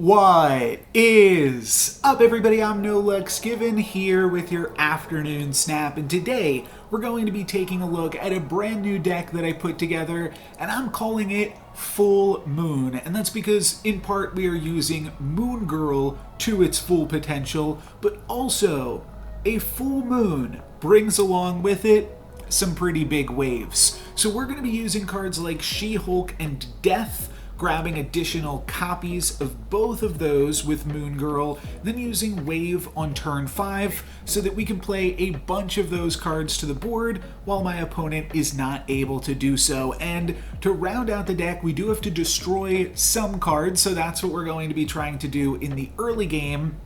What is up, everybody? I'm NoLuxGiven here with your afternoon snap, and today we're going to be taking a look at a brand new deck that I put together, and I'm calling it Full Moon. And that's because, in part, we are using Moon Girl to its full potential, but also a full moon brings along with it some pretty big waves. So we're going to be using cards like She-Hulk and Death, grabbing additional copies of both of those with Moon Girl, then using Wave on turn 5 so that we can play a bunch of those cards to the board while my opponent is not able to do so. And to round out the deck, we do have to destroy some cards, so that's what we're going to be trying to do in the early game.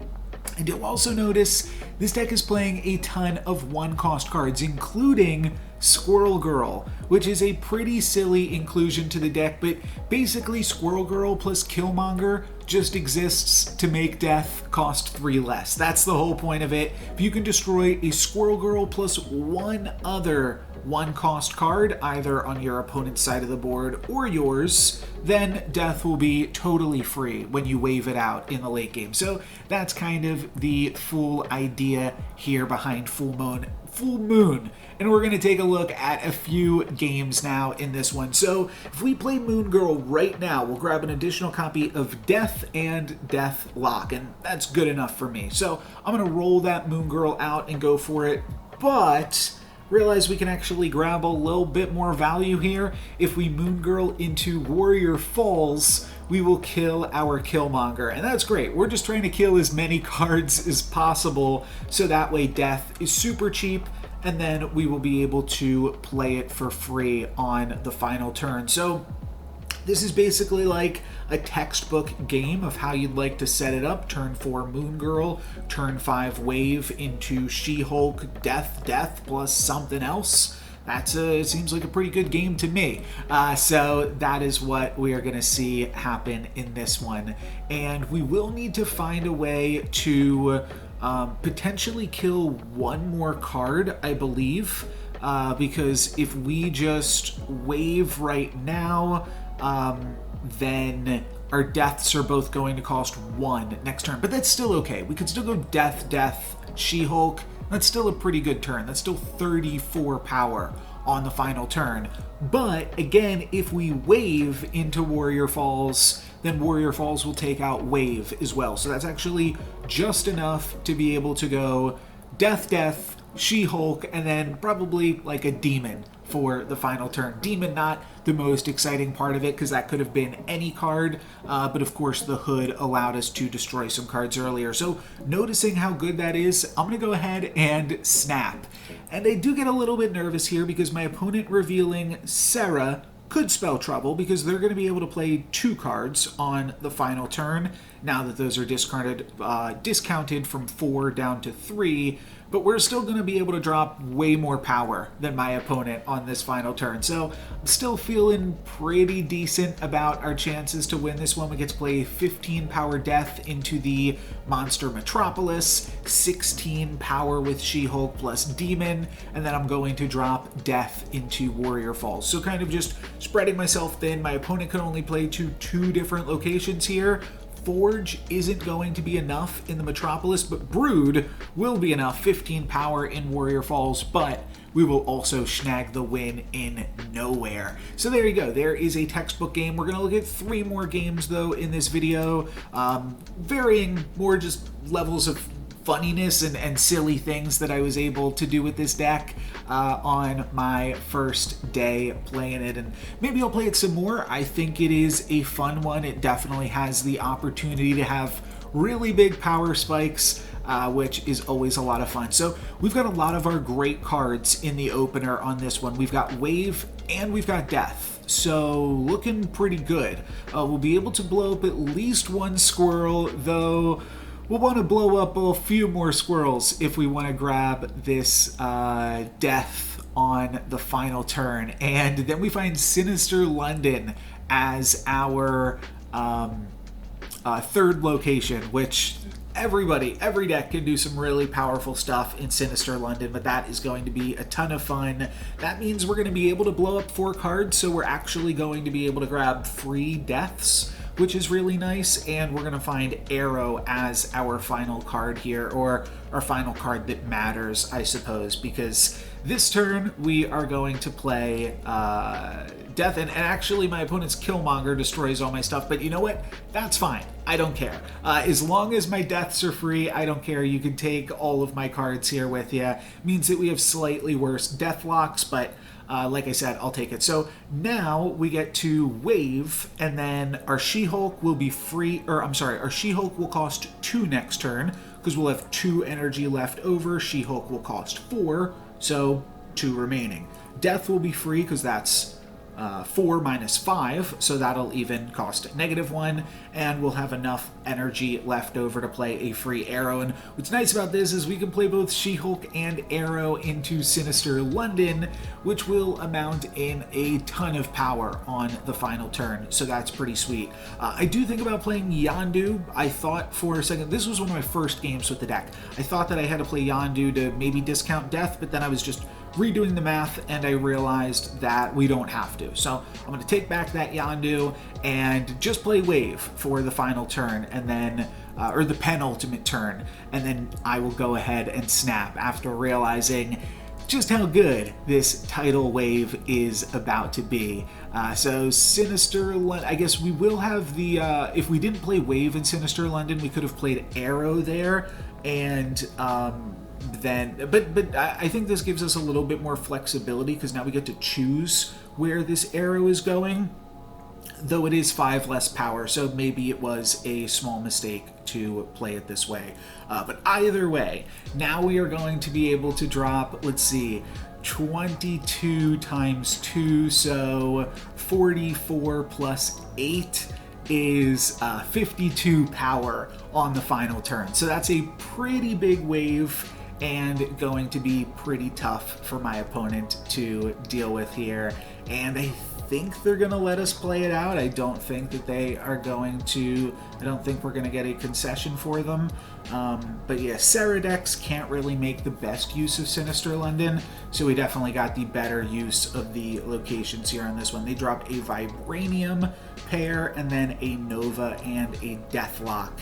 And you'll also notice this deck is playing a ton of one-cost cards, including Squirrel Girl, which is a pretty silly inclusion to the deck, but basically Squirrel Girl plus Killmonger just exists to make Death cost 3 less. That's the whole point of it. If you can destroy a Squirrel Girl plus one other one-cost card, either on your opponent's side of the board or yours, then Death will be totally free when you wave it out in the late game. So that's kind of the full idea here behind Full Moon. And we're going to take a look at a few games now in this one. So if we play Moon Girl right now, we'll grab an additional copy of Death and Deathlock, and that's good enough for me. So I'm going to roll that Moon Girl out and go for it, but realize we can actually grab a little bit more value here. If we Moon Girl into Warrior Falls, we will kill our Killmonger, and that's great. We're just trying to kill as many cards as possible, so that way Death is super cheap, and then we will be able to play it for free on the final turn. So this is basically like a textbook game of how you'd like to set it up. Turn 4 Moon Girl, turn 5 Wave into She-Hulk, Death plus something else. It seems like a pretty good game to me. So that is what we are going to see happen in this one. And we will need to find a way to potentially kill one more card, I believe, because if we just wave right now, then our deaths are both going to cost 1 next turn. But that's still okay. We could still go Death, She-Hulk. That's still a pretty good turn. That's still 34 power on the final turn. But again, if we wave into Warrior Falls, then Warrior Falls will take out Wave as well. So that's actually just enough to be able to go Death, She-Hulk, and then probably like a Demon for the final turn. Demon, not the most exciting part of it, because that could have been any card, but of course the hood allowed us to destroy some cards earlier. So noticing how good that is, I'm going to go ahead and snap. And I do get a little bit nervous here because my opponent revealing Sarah could spell trouble, because they're going to be able to play 2 cards on the final turn now that those are discounted from 4 down to 3, but we're still going to be able to drop way more power than my opponent on this final turn. So I'm still feeling pretty decent about our chances to win this one. We get to play 15 power Death into the Monster Metropolis, 16 power with She-Hulk plus Demon, and then I'm going to drop Death into Warrior Falls. So kind of just spreading myself thin. My opponent can only play to 2 different locations here. Forge isn't going to be enough in the Metropolis, but Brood will be enough. 15 power in Warrior Falls, but we will also snag the win in Nowhere. So there you go. There is a textbook game. We're going to look at 3 more games, though, in this video, varying more just levels of funniness and silly things that I was able to do with this deck on my first day playing it, and maybe I'll play it some more. I think it is a fun one. It definitely has the opportunity to have really big power spikes, which is always a lot of fun. So we've got a lot of our great cards in the opener on this one. We've got Wave and we've got Death, so looking pretty good. We'll be able to blow up at least 1 squirrel, though we'll want to blow up a few more squirrels if we want to grab this Death on the final turn. And then we find Sinister London as our third location, which every deck can do some really powerful stuff in Sinister London, but that is going to be a ton of fun. That means we're going to be able to blow up 4 cards, so we're actually going to be able to grab free deaths which is really nice, and we're going to find Aero as our final card here, or our final card that matters, I suppose, because this turn we are going to play Death, and actually my opponent's Killmonger destroys all my stuff, but you know what? That's fine. I don't care. As long as my deaths are free, I don't care. You can take all of my cards here with you. Means that we have slightly worse Deathlocks, but like I said, I'll take it. So now we get to wave, and then our She-Hulk will be free, or I'm sorry, our She-Hulk will cost 2 next turn, because we'll have 2 energy left over. She-Hulk will cost 4, so 2 remaining. Death will be free, because that's 4 minus 5, so that'll even cost -1, and we'll have enough energy left over to play a free Aero. And what's nice about this is we can play both She-Hulk and Aero into Sinister London, which will amount in a ton of power on the final turn, so that's pretty sweet. I do think about playing Yondu. I thought for a second, this was one of my first games with the deck, I thought that I had to play Yondu to maybe discount Death, but then I was just redoing the math and I realized that we don't have to. So I'm going to take back that Yondu and just play Wave for the final turn, and then or the penultimate turn, and then I will go ahead and snap after realizing just how good this title wave is about to be. So Sinister London, I guess we will have the, if we didn't play Wave in Sinister London, we could have played Aero there, and then, but I think this gives us a little bit more flexibility, because now we get to choose where this Aero is going, though it is 5 less power, so maybe it was a small mistake to play it this way. But either way, now we are going to be able to drop, let's see, 22 times 2, so 44 plus 8 is 52 power on the final turn. So that's a pretty big wave, and going to be pretty tough for my opponent to deal with here. And I think they're going to let us play it out. I don't think that they are going to, I don't think we're going to get a concession for them. But yeah, Ceradex can't really make the best use of Sinister London, so we definitely got the better use of the locations here on this one. They dropped a Vibranium pair, and then a Nova and a Deathlock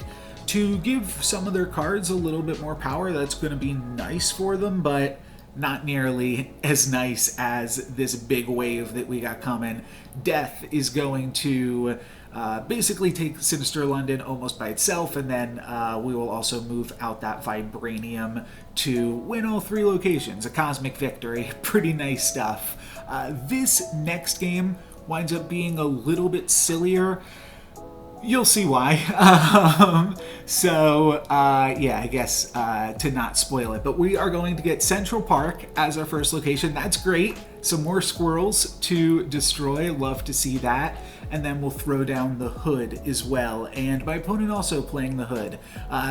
to give some of their cards a little bit more power. That's going to be nice for them, but not nearly as nice as this big wave that we got coming. Death is going to basically take Sinister London almost by itself, and then we will also move out that Vibranium to win all 3 locations. A cosmic victory. Pretty nice stuff. This next game winds up being a little bit sillier. You'll see why. Yeah, I guess to not spoil it, but we are going to get Central Park as our first location. That's great. Some more squirrels to destroy. Love to see that. And then we'll throw down the Hood as well. And my opponent also playing the Hood.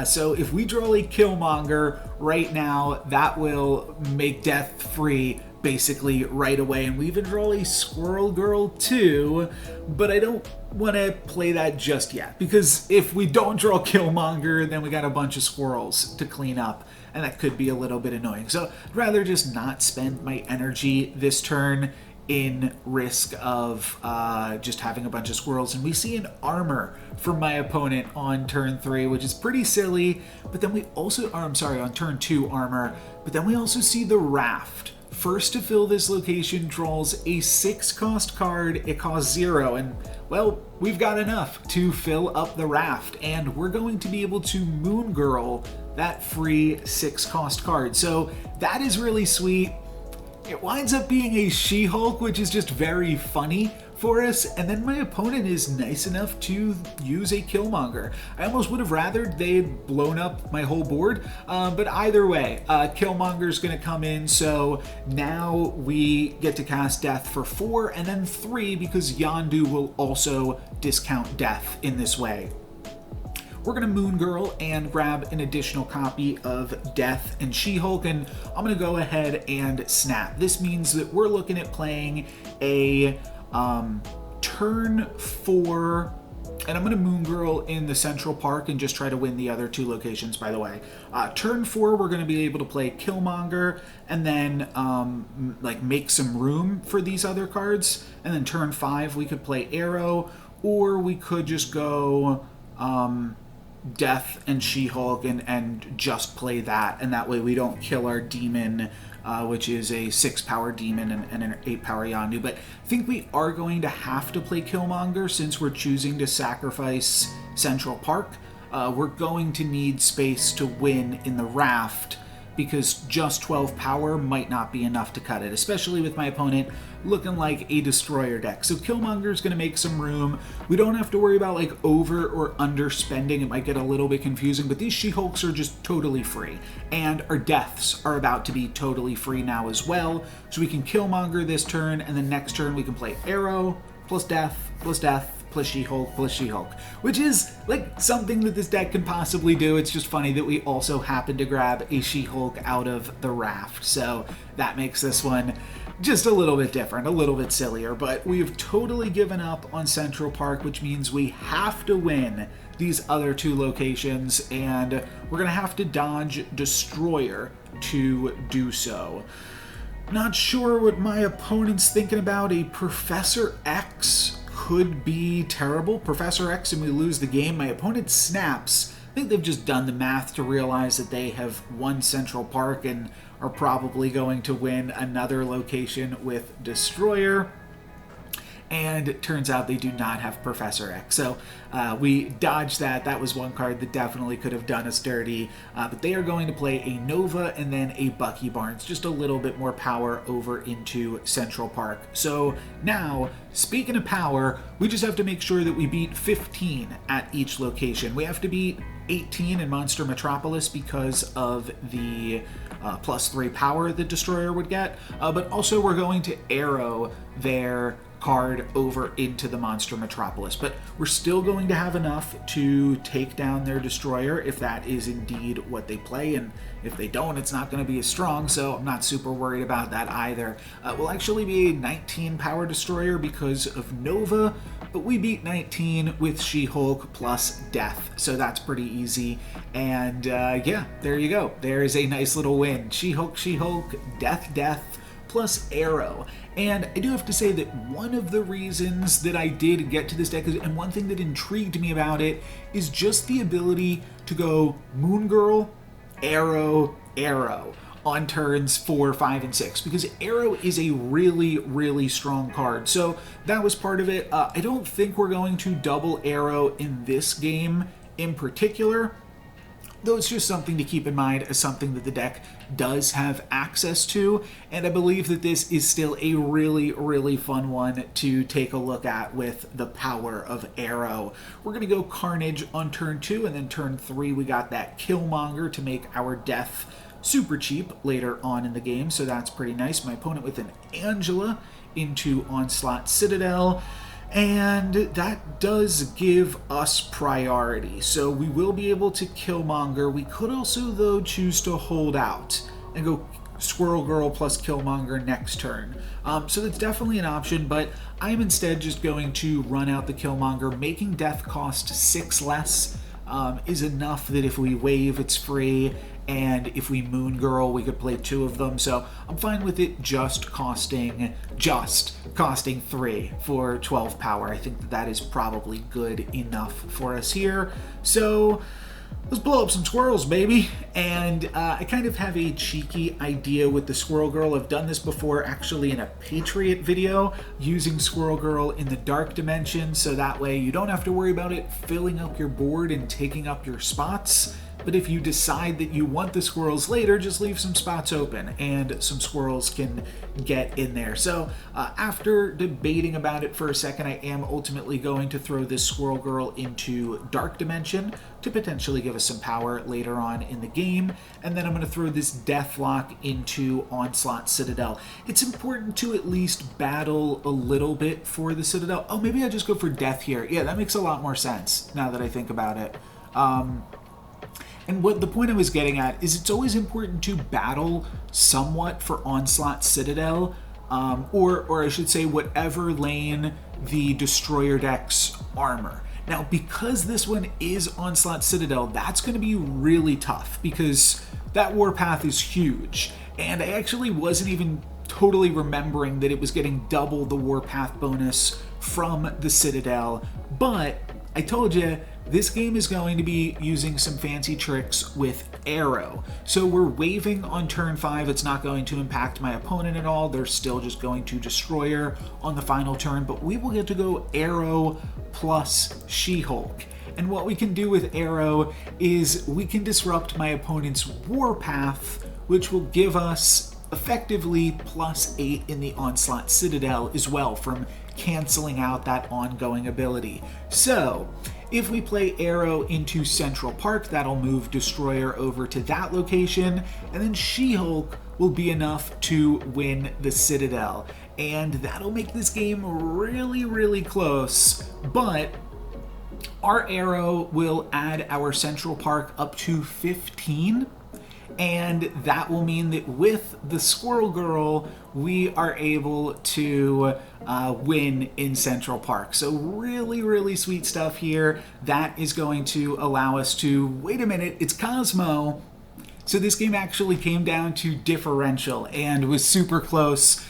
So if we draw a Killmonger right now, that will make Death free basically right away, and we even draw a Squirrel Girl too, but I don't want to play that just yet, because if we don't draw Killmonger, then we got a bunch of squirrels to clean up, and that could be a little bit annoying. So I'd rather just not spend my energy this turn in risk of just having a bunch of squirrels. And we see an armor from my opponent on turn 3, which is pretty silly, but then we also, or I'm sorry, on turn 2 armor, but then we also see the Raft. First to fill this location draws a 6-cost card. It costs 0, and well, we've got enough to fill up the Raft, and we're going to be able to Moon Girl that free 6-cost card. So that is really sweet. It winds up being a She-Hulk, which is just very funny for us, and then my opponent is nice enough to use a Killmonger. I almost would have rathered they had blown up my whole board, but either way, Killmonger's gonna come in, so now we get to cast Death for 4, and then 3 because Yondu will also discount Death in this way. We're going to Moon Girl and grab an additional copy of Death and She-Hulk, and I'm going to go ahead and snap. This means that we're looking at playing a turn 4, and I'm going to Moon Girl in the Central Park and just try to win the other 2 locations, by the way. Turn 4, we're going to be able to play Killmonger and then like make some room for these other cards. And then turn 5, we could play Aero, or we could just go Death and She-Hulk and just play that, and that way we don't kill our demon, which is a 6-power demon and an 8-power Yondu. But I think we are going to have to play Killmonger since we're choosing to sacrifice Central Park. We're going to need space to win in the raft, because just 12 power might not be enough to cut it, especially with my opponent looking like a destroyer deck. So Killmonger's going to make some room. We don't have to worry about like over or underspending. It might get a little bit confusing, but these She-Hulks are just totally free. And our deaths are about to be totally free now as well. So we can Killmonger this turn, and then next turn we can play Aero plus death plus She-Hulk plus She-Hulk, which is like something that this deck can possibly do. It's just funny that we also happen to grab a She-Hulk out of the raft, so that makes this one just a little bit different, a little bit sillier. But we've totally given up on Central Park, which means we have to win these other two locations, and we're gonna have to dodge Destroyer to do so. Not sure what my opponent's thinking about. A Professor X could be terrible. Professor X and we lose the game. My opponent snaps. I think they've just done the math to realize that they have won Central Park and are probably going to win another location with Destroyer. And it turns out they do not have Professor X. So we dodged that. That was one card that definitely could have done us dirty. But they are going to play a Nova and then a Bucky Barnes. Just a little bit more power over into Central Park. So now, speaking of power, we just have to make sure that we beat 15 at each location. We have to beat 18 in Monster Metropolis because of the +3 power that Destroyer would get. But also we're going to Aero their card over into the Monster Metropolis, but we're still going to have enough to take down their Destroyer if that is indeed what they play, and if they don't, it's not going to be as strong, so I'm not super worried about that either. Will actually be a 19 power Destroyer because of Nova, but we beat 19 with She-Hulk plus Death, so that's pretty easy. And yeah, there you go. There's a nice little win. She-Hulk, She-Hulk, Death, Death, plus Aero. And I do have to say that one of the reasons that I did get to this deck, and one thing that intrigued me about it, is just the ability to go Moon Girl, Aero, Aero on turns 4, 5, and 6, because Aero is a really, really strong card. So that was part of it. I don't think we're going to double Aero in this game in particular, though it's just something to keep in mind as something that the deck does have access to, and I believe that this is still a really, really fun one to take a look at with the power of Aero. We're going to go Carnage on turn 2, and then turn 3 we got that Killmonger to make our death super cheap later on in the game, so that's pretty nice. My opponent with an Angela into Onslaught Citadel, and that does give us priority. So we will be able to Killmonger. We could also, though, choose to hold out and go Squirrel Girl plus Killmonger next turn. So that's definitely an option, but I'm instead just going to run out the Killmonger. Making death cost 6 less is enough that if we wave, it's free. And if we Moon Girl, we could play 2 of them. So I'm fine with it just costing 3 for 12 power. I think that is probably good enough for us here. So let's blow up some squirrels, baby. And I kind of have a cheeky idea with the Squirrel Girl. I've done this before actually in a Patriot video, using Squirrel Girl in the Dark Dimension, so that way you don't have to worry about it filling up your board and taking up your spots. But if you decide that you want the squirrels later, just leave some spots open and some squirrels can get in there. So after debating about it for a second, I am ultimately going to throw this Squirrel Girl into Dark Dimension to potentially give us some power later on in the game. And then I'm going to throw this Deathlock into Onslaught Citadel. It's important to at least battle a little bit for the Citadel. Oh, maybe I just go for Death here. Yeah, that makes a lot more sense now that I think about it. And what the point I was getting at is it's always important to battle somewhat for Onslaught Citadel, or I should say whatever lane the Destroyer deck's armor. Now, because this one is Onslaught Citadel, that's going to be really tough because that warpath is huge. And I actually wasn't even totally remembering that it was getting double the warpath bonus from the Citadel But I told you, this game is going to be using some fancy tricks with Aero. So we're waving on turn 5. It's not going to impact my opponent at all. They're still just going to destroy her on the final turn. But we will get to go Aero plus She-Hulk. And what we can do with Aero is we can disrupt my opponent's warpath, which will give us effectively +8 in the Onslaught Citadel as well from canceling out that ongoing ability. So if we play Aero into Central Park, that'll move Destroyer over to that location, and then She-Hulk will be enough to win the Citadel. And that'll make this game really, really close, but our Aero will add our Central Park up to 15, and that will mean that with the Squirrel Girl, we are able to win in Central Park. So really, really sweet stuff here. That is going to allow us to, wait a minute, it's Cosmo. So this game actually came down to differential and was super close.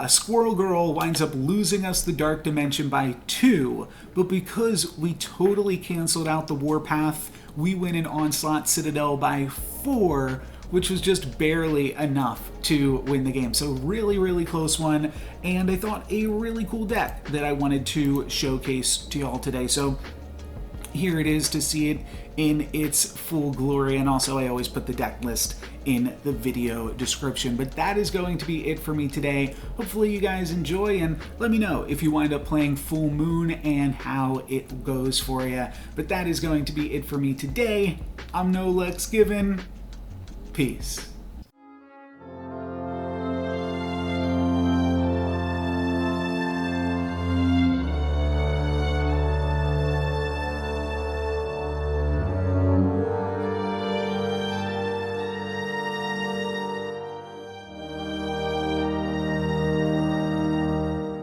Squirrel Girl winds up losing us the Dark Dimension by 2, but because we totally canceled out the Warpath, we win an Onslaught Citadel by 4, which was just barely enough to win the game. So really, really close one, and I thought a really cool deck that I wanted to showcase to y'all today. So here it is to see it in its full glory, and also I always put the deck list in the video description. But that is going to be it for me today. Hopefully you guys enjoy, and let me know if you wind up playing Full Moon and how it goes for you. But that is going to be it for me today. I'm No Lex Given. Peace.